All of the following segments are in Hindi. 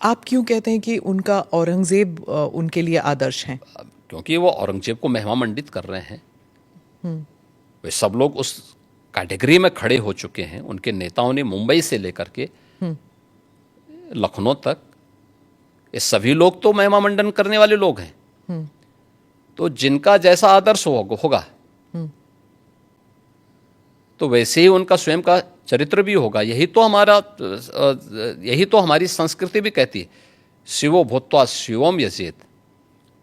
आप क्यों कहते हैं कि उनका औरंगजेब उनके लिए आदर्श हैं? क्योंकि वो औरंगजेब को महिमा मंडित कर रहे हैं। वे सब लोग उस कैटेगरी में खड़े हो चुके हैं। उनके नेताओं ने मुंबई से लेकर के लखनऊ तक, ये सभी लोग तो महिमा मंडन करने वाले लोग हैं। तो जिनका जैसा आदर्श होगा तो वैसे ही उनका स्वयं का चरित्र भी होगा। यही तो हमारी संस्कृति भी कहती है, शिवो भूत्वा शिवम यजेत।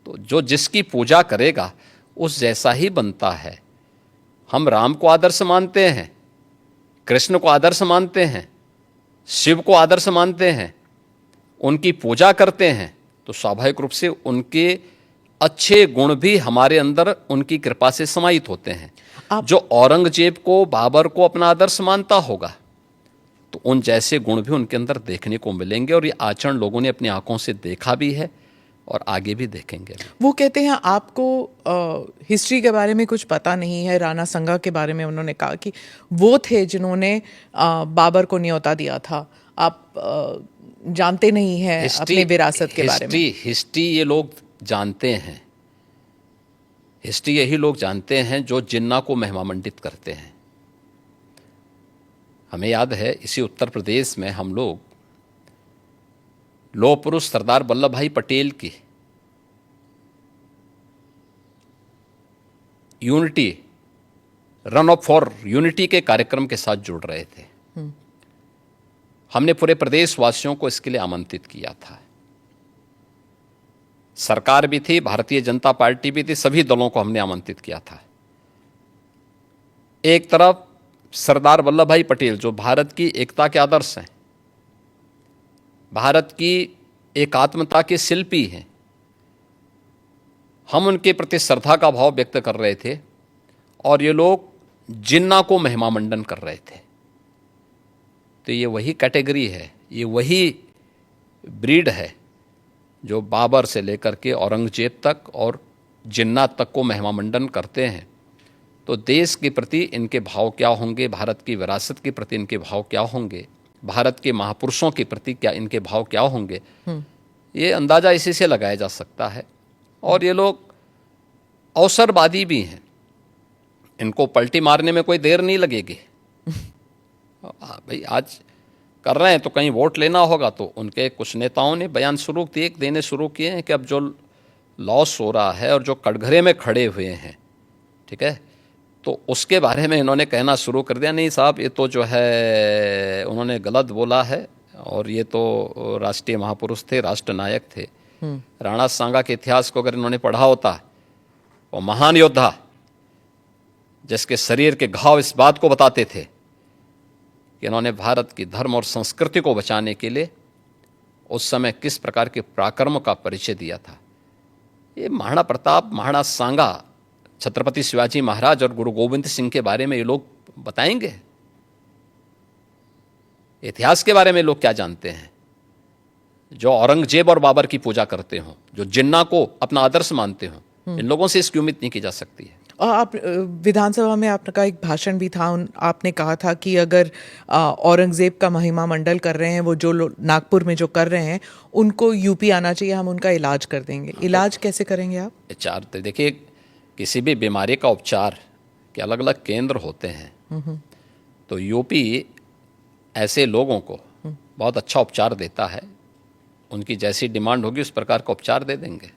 तो जो जिसकी पूजा करेगा उस जैसा ही बनता है। हम राम को आदर्श मानते हैं, कृष्ण को आदर्श मानते हैं, शिव को आदर्श मानते हैं, उनकी पूजा करते हैं, तो स्वाभाविक रूप से उनके अच्छे गुण भी हमारे अंदर उनकी कृपा से समाहित होते हैं। जो औरंगजेब को, बाबर को अपना आदर्श मानता होगा तो उन जैसे गुण भी उनके अंदर देखने को मिलेंगे, और ये आचरण लोगों ने अपनी आंखों से देखा भी है और आगे भी देखेंगे। वो कहते हैं आपको हिस्ट्री के बारे में कुछ पता नहीं है। राणा संगा के बारे में उन्होंने कहा कि वो थे जिन्होंने बाबर को न्योता दिया था। आप जानते नहीं हैं अपने विरासत के बारे में। हिस्ट्री ये लोग जानते हैं। हिस्ट्री यही लोग जानते हैं जो जिन्ना को महिमा मंडित करते हैं। हमें याद है, इसी उत्तर प्रदेश में हम लोग लौह पुरुष सरदार वल्लभ भाई पटेल की unity, run up for unity के कार्यक्रम के साथ जुड़ रहे थे। हमने पूरे प्रदेशवासियों को इसके लिए आमंत्रित किया था। सरकार भी थी, भारतीय जनता पार्टी भी थी, सभी दलों को हमने आमंत्रित किया था। एक तरफ सरदार वल्लभ भाई पटेल जो भारत की एकता के आदर्श हैं, भारत की एकात्मता के शिल्पी हैं, हम उनके प्रति श्रद्धा का भाव व्यक्त कर रहे थे, और ये लोग जिन्ना को महिमा मंडन कर रहे थे। तो ये वही कैटेगरी है, ये वही ब्रीड है जो बाबर से लेकर के औरंगजेब तक और जिन्ना तक को महिमा मंडन करते हैं। तो देश के प्रति इनके भाव क्या होंगे, भारत की विरासत के प्रति इनके भाव क्या होंगे, भारत के महापुरुषों के प्रति क्या इनके भाव क्या होंगे, ये अंदाज़ा इसी से लगाया जा सकता है। और ये लोग अवसरवादी भी हैं, इनको पलटी मारने में कोई देर नहीं लगेगी। भाई आज कर रहे हैं तो कहीं वोट लेना होगा, तो उनके कुछ नेताओं ने बयान देने शुरू किए हैं कि अब जो लॉस हो रहा है और जो कटघरे में खड़े हुए हैं, ठीक है, तो उसके बारे में इन्होंने कहना शुरू कर दिया, नहीं साहब ये तो जो है उन्होंने गलत बोला है, और ये तो राष्ट्रीय महापुरुष थे, राष्ट्र नायक थे। राणा सांगा के इतिहास को अगर इन्होंने पढ़ा होता, वो महान योद्धा जिसके शरीर के घाव इस बात को बताते थे कि इन्होंने भारत की धर्म और संस्कृति को बचाने के लिए उस समय किस प्रकार के पराक्रम का परिचय दिया था। ये महाराणा प्रताप, महाराणा सांगा, छत्रपति शिवाजी महाराज और गुरु गोविंद सिंह के बारे में ये लोग बताएंगे। इतिहास के बारे में लोग क्या जानते हैं? जो औरंगजेब और बाबर की पूजा करते हों, जो जिन्ना को अपना आदर्श मानते हों, इन लोगों से इसकी उम्मीद नहीं की जा सकती है। और आप विधानसभा में आपका एक भाषण भी था, आपने कहा था कि अगर औरंगजेब का महिमा मंडल कर रहे हैं, वो जो नागपुर में जो कर रहे हैं, उनको यूपी आना चाहिए, हम उनका इलाज कर देंगे। इलाज कैसे करेंगे आप? उपचार तो देखिए, किसी भी बीमारी का उपचार के अलग अलग केंद्र होते हैं। तो यूपी ऐसे लोगों को बहुत अच्छा उपचार देता है। उनकी जैसी डिमांड होगी उस प्रकार का उपचार दे देंगे।